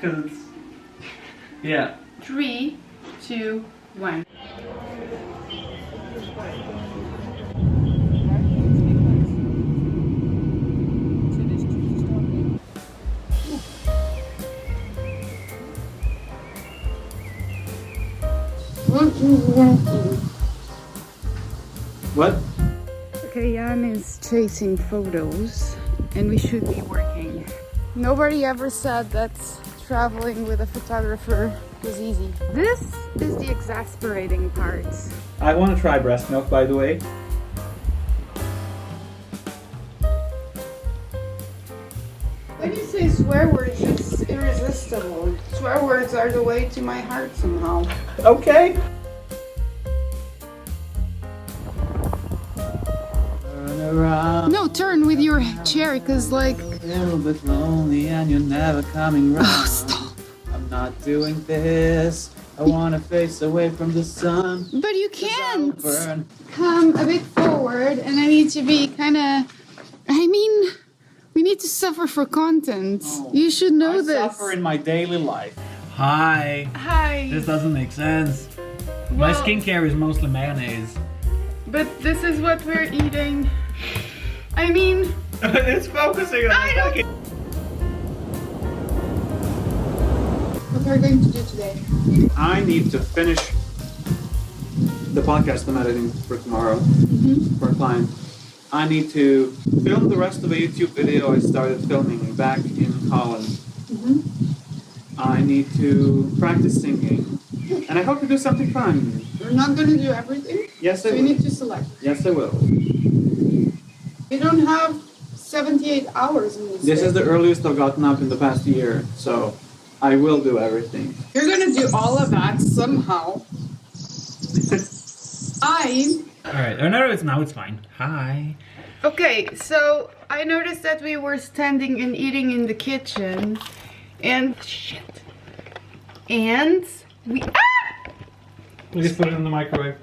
Because it's... Yeah. 3, 2, 1. What? Okay, Jan is chasing photos and we should be working. Nobody ever said that traveling with a photographer was easy. This is the exasperating part. I want to try breast milk, by the way. When you say swear words, it's irresistible. Swear words are the way to my heart somehow. Okay. No, turn with your chair, cause like... A little bit lonely and you're never coming round. Oh, stop. I'm not doing this. I want to face away from the sun. But you can't! Burn. Come a bit forward and I need to be kinda... I mean, we need to suffer for content. Oh, You should know I this. suffer in my daily life. Hi. Hi. This doesn't make sense. My Well, skincare is mostly mayonnaise. but this is what we're eating. I mean... It's focusing on I the don't- fucking... What are we going to do today? I need to finish the podcast I'm editing for tomorrow for a client. I need to film the rest of a YouTube video I started filming back in Holland. I need to practice singing. And I hope to do something fun. We're not going to do everything. Yes, I We will. need to select. Yes, I will. We don't have 78 hours in this This day. is the earliest I've gotten up in the past year, so I will do everything. You're gonna do all of that somehow. Alright, no, now it's fine. Hi. Okay, so I noticed that we were standing and eating in the kitchen, and shit. And we Please put it in the microwave.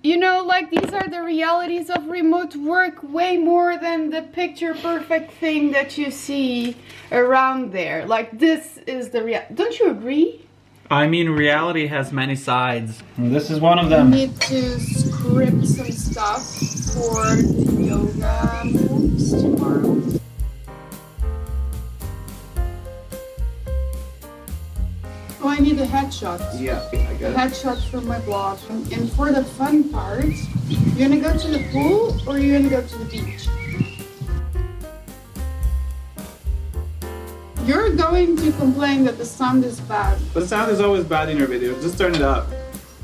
you know, like these are the realities of remote work way more than the picture perfect thing that you see around there. Like this is the real. Don't you agree? I mean, reality has many sides. And this is one of I them. need to script some stuff for the yoga moves tomorrow. Oh, I need a headshot. Yeah, I A get it. headshot from my blog. And for the fun part, you gonna go to the pool or you gonna go to the beach? You're going to complain that the sound is bad. But the sound is always bad in your videos. Just turn it up.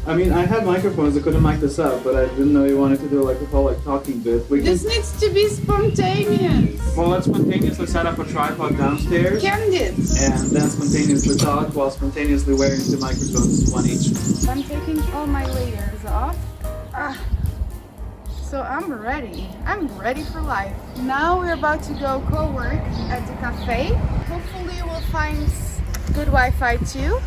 I mean, I had microphones that couldn't mic this up, but I didn't know you wanted to do like a whole like talking bit. We can, This needs to be spontaneous. well, let's spontaneously set up a tripod downstairs Candid. and then spontaneously talk while spontaneously wearing two microphones, one each. I'm taking all my layers off. So I'm ready. I'm ready for life. Now we're about to go co-work at the cafe. Hopefully we'll find good Wi-Fi too.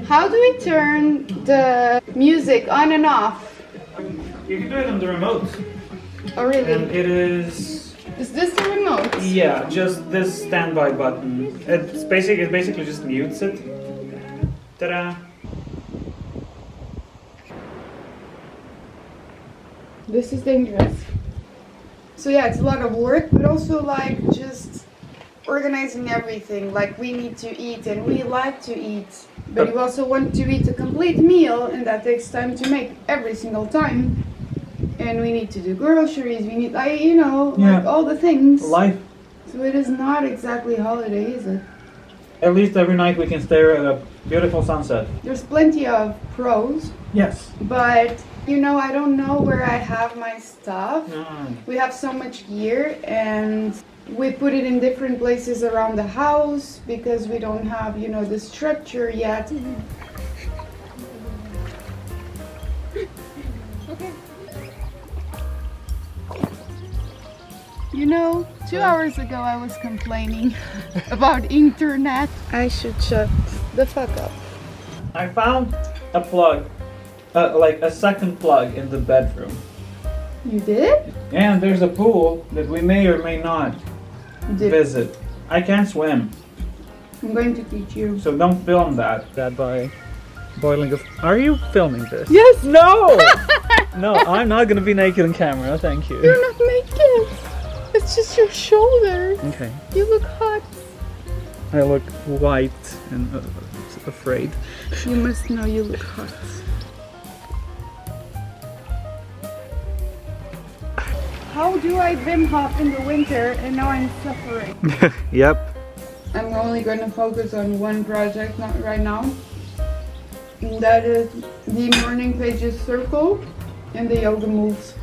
How do we turn the music on and off? You can do it on the remote. Oh really? And it is... Is this the remote? Yeah, just this standby button. It basically just mutes it. Ta-da! This is dangerous. So yeah, it's a lot of work, but also like just organizing everything. Like we need to eat and we like to eat, but you also want to eat a complete meal and that takes time to make every single time. And we need to do groceries, we need, like Yeah. all the things. Life. So it is not exactly holiday, is it? At least every night we can stare at a beautiful sunset. There's plenty of pros, Yes. but I don't know where I have my stuff. No. We have so much gear and we put it in different places around the house because we don't have, the structure yet. Okay. 2 hours ago I was complaining about internet. I should shut the fuck up. I found a plug, like a second plug in the bedroom. You did? And there's a pool that we may or may not visit. I can't swim. I'm going to teach you. So don't film that. That by boiling of... Are you filming this? Yes! No! No, I'm not gonna be naked on camera, thank you. You're not naked. It's just your shoulder. Okay. You look hot. I look white and afraid. You must know you look hot. How do I Wim Hof in the winter and now I'm suffering? Yep. I'm only going to focus on one project not right now. And that is the morning pages circle and the yoga moves.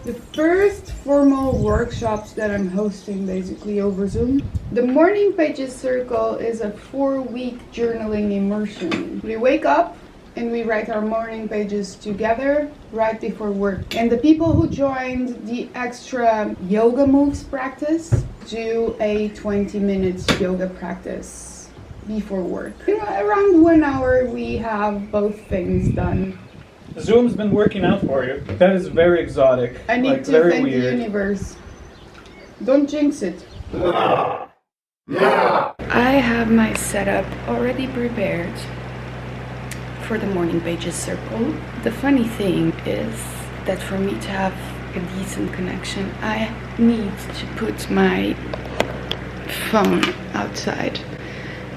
The first formal workshops that I'm hosting basically over Zoom. The morning pages circle is a 4-week journaling immersion. We wake up and we write our morning pages together right before work. And the people who joined the extra yoga moves practice do a 20 minutes yoga practice before work. Around 1 hour we have both things done. Zoom's been working out for you. That is very exotic. I need to thank the universe. Don't jinx it. I have my setup already prepared for the morning pages circle. The funny thing is that for me to have a decent connection, I need to put my phone outside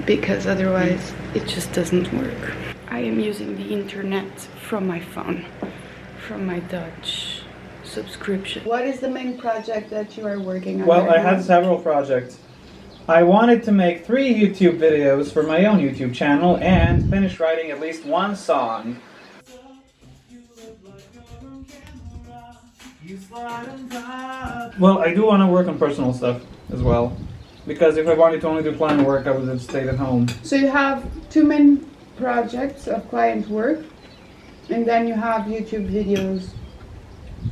because otherwise it just doesn't work. I am using the internet from my phone, from my Dutch subscription. What is the main project that you are working on? Well, right I had now? several projects. I wanted to make 3 YouTube videos for my own YouTube channel and finish writing at least one song. Well, I do want to work on personal stuff as well. Because if I wanted to only do client work, I would have stayed at home. So you have 2 main projects of client work, and then you have YouTube videos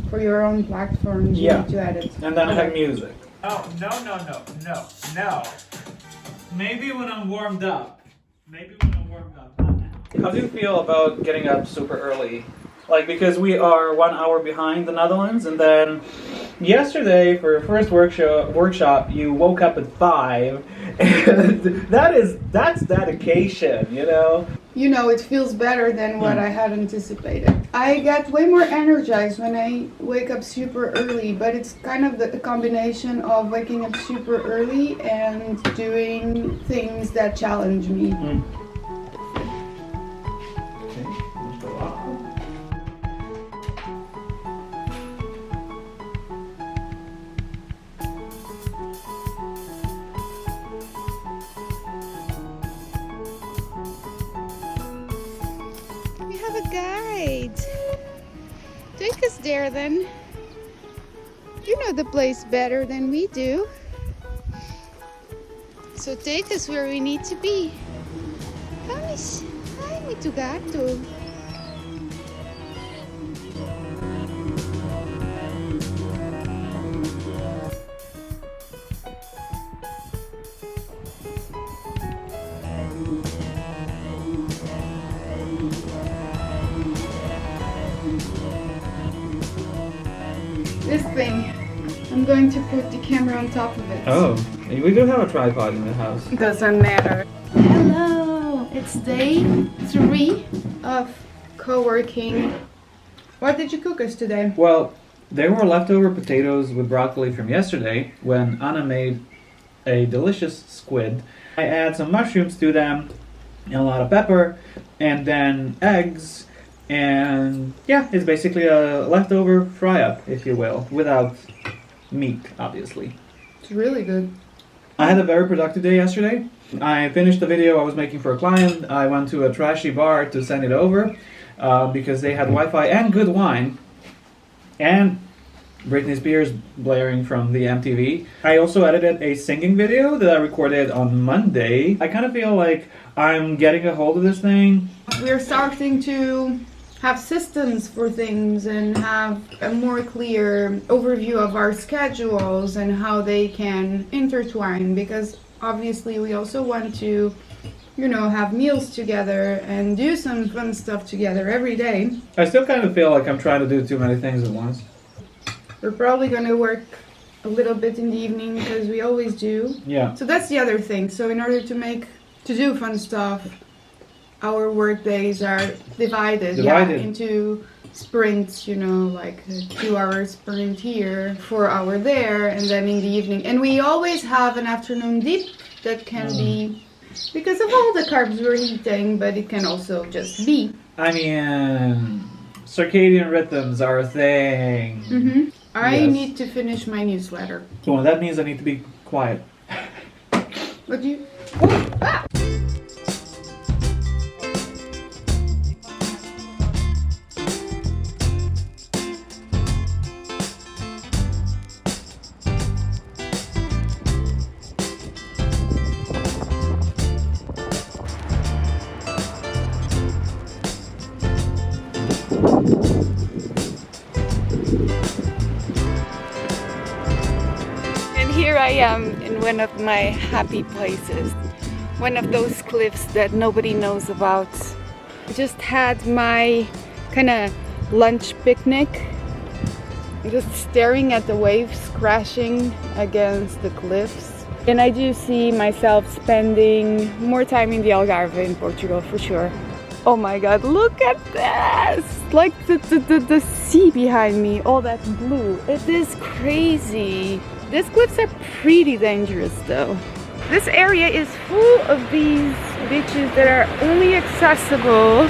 for your own platforms you need to edit. And then I have music. Oh, no. Maybe when I'm warmed up. How do you feel about getting up super early? Like, because we are 1 hour behind the Netherlands, and then yesterday for your first workshop, you woke up at 5, and that's dedication, you know? You know, it feels better than what I had anticipated. I get way more energized when I wake up super early, but it's kind of the combination of waking up super early and doing things that challenge me. We have a guide. Take us there then. You know the place better than we do. So take us where we need to be. Ai, muito gato. This thing, I'm going to put the camera on top of it. Oh, we do have a tripod in the house. Doesn't matter. Hello, it's day 3 of co-working. What did you cook us today? Well, there were leftover potatoes with broccoli from yesterday when Anna made a delicious squid. I add some mushrooms to them and a lot of pepper and then eggs. And yeah, it's basically a leftover fry-up, if you will, without meat, obviously. It's really good. I had a very productive day yesterday. I finished the video I was making for a client. I went to a trashy bar to send it over because they had Wi-Fi and good wine. And Britney Spears blaring from the MTV. I also edited a singing video that I recorded on Monday. I kind of feel like I'm getting a hold of this thing. We're starting to have systems for things and have a more clear overview of our schedules and how they can intertwine, because obviously we also want to you know, have meals together and do some fun stuff together every day. I still kind of feel like I'm trying to do too many things at once. We're probably gonna work a little bit in the evening because we always do. Yeah. So that's the other thing. So in order to do fun stuff, our work days are divided. Yeah, into sprints, you know, like a 2-hour sprint here, 4-hour there, and then in the evening. And we always have an afternoon dip that can be because of all the carbs we're eating, but it can also just be. I mean, circadian rhythms are a thing. Mm-hmm. I need to finish my newsletter. So that means I need to be quiet. What do you... Oh, ah! Here I am in one of my happy places, one of those cliffs that nobody knows about. I just had my kind of lunch picnic, just staring at the waves crashing against the cliffs. And I do see myself spending more time in the Algarve in Portugal for sure. Oh my god, look at this! Like the sea behind me, all that blue. It is crazy. These cliffs are pretty dangerous though. This area is full of these beaches that are only accessible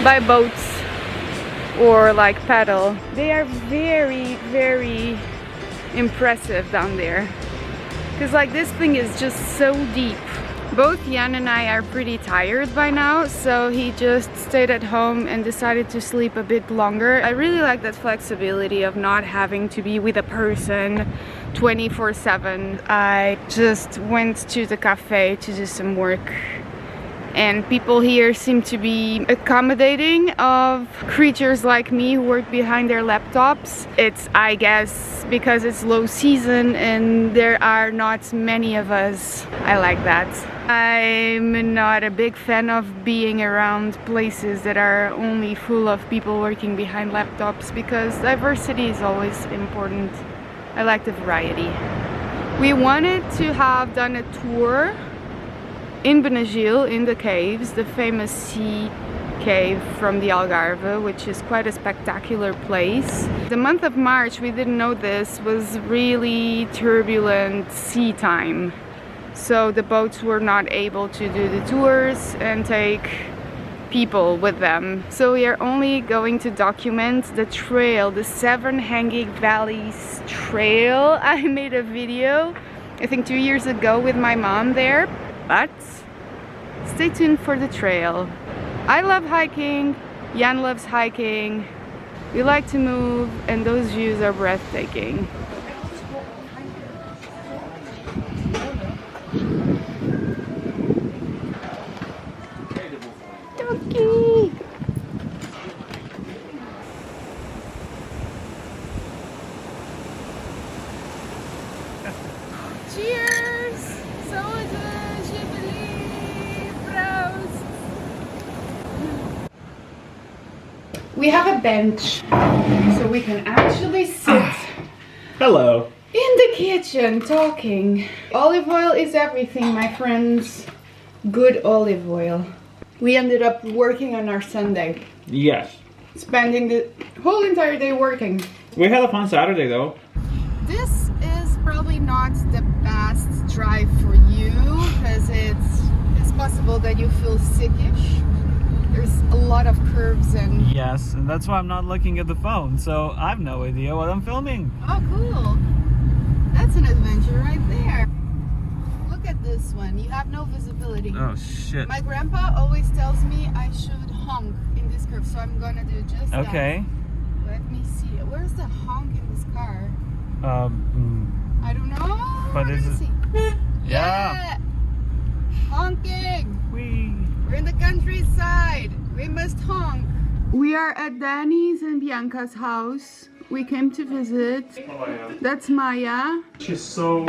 by boats or like paddle. They are very, very impressive down there. Because like this thing is just so deep. Both Jan and I are pretty tired by now, so he just stayed at home and decided to sleep a bit longer. I really like that flexibility of not having to be with a person 24/7. I just went to the cafe to do some work, and people here seem to be accommodating of creatures like me who work behind their laptops. It's, I guess, because it's low season and there are not many of us. I like that. I'm not a big fan of being around places that are only full of people working behind laptops because diversity is always important. I like the variety. We wanted to have done a tour in Benagil, in the caves, the famous sea cave from the Algarve, which is quite a spectacular place. The month of March, we didn't know this, was really turbulent sea time. So the boats were not able to do the tours and take people with them. So we are only going to document the trail, the 7 Hanging Valleys trail. I made a video, I think 2 years ago with my mom there, but stay tuned for the trail. I love hiking, Jan loves hiking, we like to move, and those views are breathtaking. Yucky! Cheers! Soldiers, Jubilee, Proust! We have a bench, so we can actually sit Hello. in the kitchen talking. Olive oil is everything, my friends. Good olive oil. We ended up working on our Sunday. Yes. Spending the whole entire day working. We had a fun Saturday though. This is probably not the best drive for you because it's possible that you feel sickish. There's a lot of curves and... Yes, and that's why I'm not looking at the phone, so I have no idea what I'm filming. Oh, cool. That's an adventure right there. Look at this one. You have no visibility. Oh, shit. My grandpa always tells me I should honk in this curve, so I'm gonna do just that. Okay. Let me see. Where's the honk in this car? I don't know. But Let is me it... see. Yeah. Honking. Wee. We're in the countryside. We must honk. We are at Danny's and Bianca's house. We came to visit. That's Maya. She's so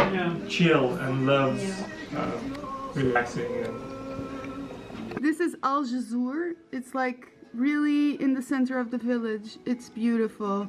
chill and loves relaxing. This is Algarve. It's like really in the center of the village. It's beautiful.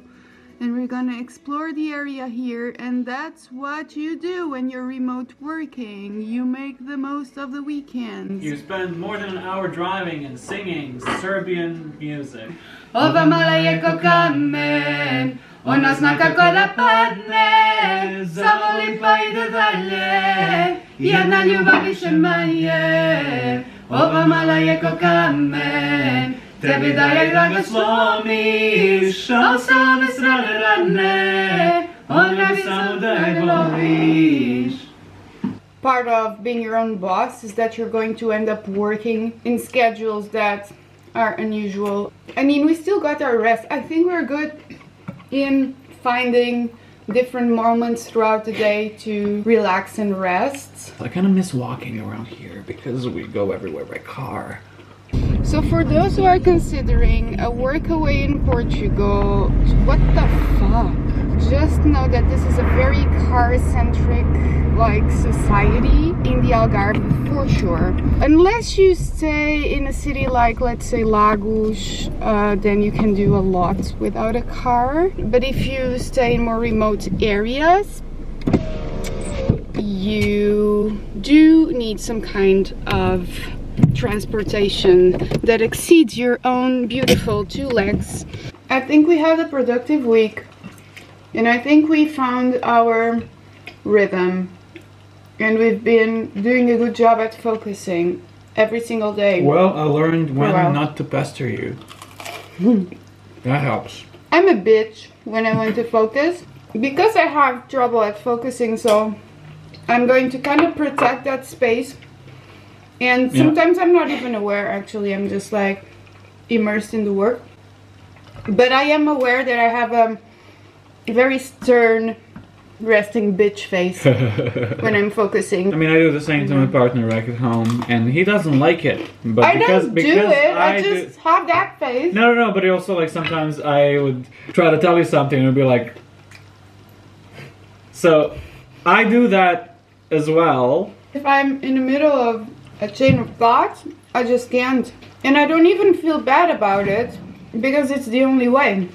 And we're gonna explore the area here, and that's what you do when you're remote working. You make the most of the weekends. You spend more than an hour driving and singing Serbian music. Ova malajeko kamen, ona zna kako da padne, zavolim pa ide dalje, jedna ljubav više manje. Ova malajeko kamen, tebi daje draga slomiš, al same strane rane, ona bi samo da je voliš. Part of being your own boss is that you're going to end up working in schedules that are unusual. I mean, we still got our rest. I think we're good in finding different moments throughout the day to relax and rest. I kind of miss walking around here because we go everywhere by car. So for those who are considering a workaway in Portugal, what the fuck? Just know that this is a very car-centric like society in the Algarve for sure. Unless you stay in a city like, let's say, Lagos, then you can do a lot without a car. But if you stay in more remote areas, you do need some kind of transportation that exceeds your own beautiful 2 legs. I think we had a productive week, and I think we found our rhythm, and we've been doing a good job at focusing every single day. Well, I learned when not to pester you. That helps. I'm a bitch when I want to focus because I have trouble at focusing, so I'm going to kind of protect that space. And sometimes I'm not even aware, actually. I'm just like immersed in the work. But I am aware that I have a very stern resting bitch face when I'm focusing. I mean, I do the same to my partner back at home, and he doesn't like it. But I don't do it. I just have that face. No, but also like sometimes I would try to tell you something and it would be like. So I do that as well. If I'm in the middle of a chain of thoughts, I just can't. And I don't even feel bad about it because it's the only way.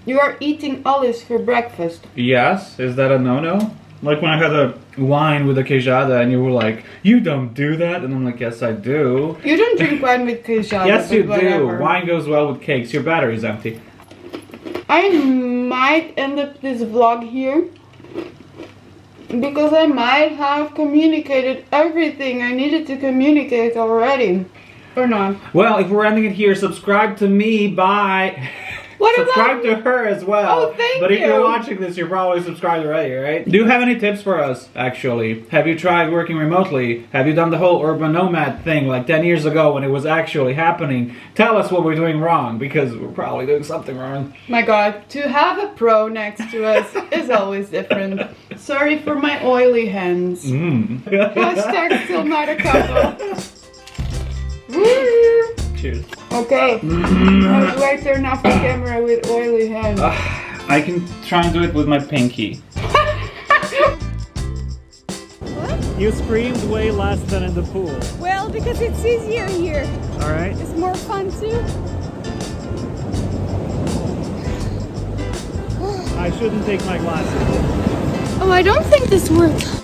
You are eating olives for breakfast. Yes, is that a no-no? Like when I had a wine with a queijada and you were like, you don't do that? And I'm like, yes I do. You don't drink wine with queijada. Yes you whatever. do. Wine goes well with cakes. Your battery's empty. I might end up this vlog here because I might have communicated everything I needed to communicate already. Or not. Well, if we're ending it here, subscribe to me, bye. What subscribe about to her as well. Oh, thank But if you. you're watching this, you're probably subscribed already, right? Do you have any tips for us, actually? Have you tried working remotely? Have you done the whole urban nomad thing like 10 years ago when it was actually happening? Tell us what we're doing wrong, because we're probably doing something wrong. My god, to have a pro next to us is always different. Sorry for my oily hands. Hashtag still not a couple. Woo! Cheers. Okay, how do I turn off the camera with oily hands? I can try and do it with my pinky. What? You screamed way less than in the pool. Well, because it's easier here. Alright. It's more fun too. I shouldn't take my glasses. Oh, I don't think this works.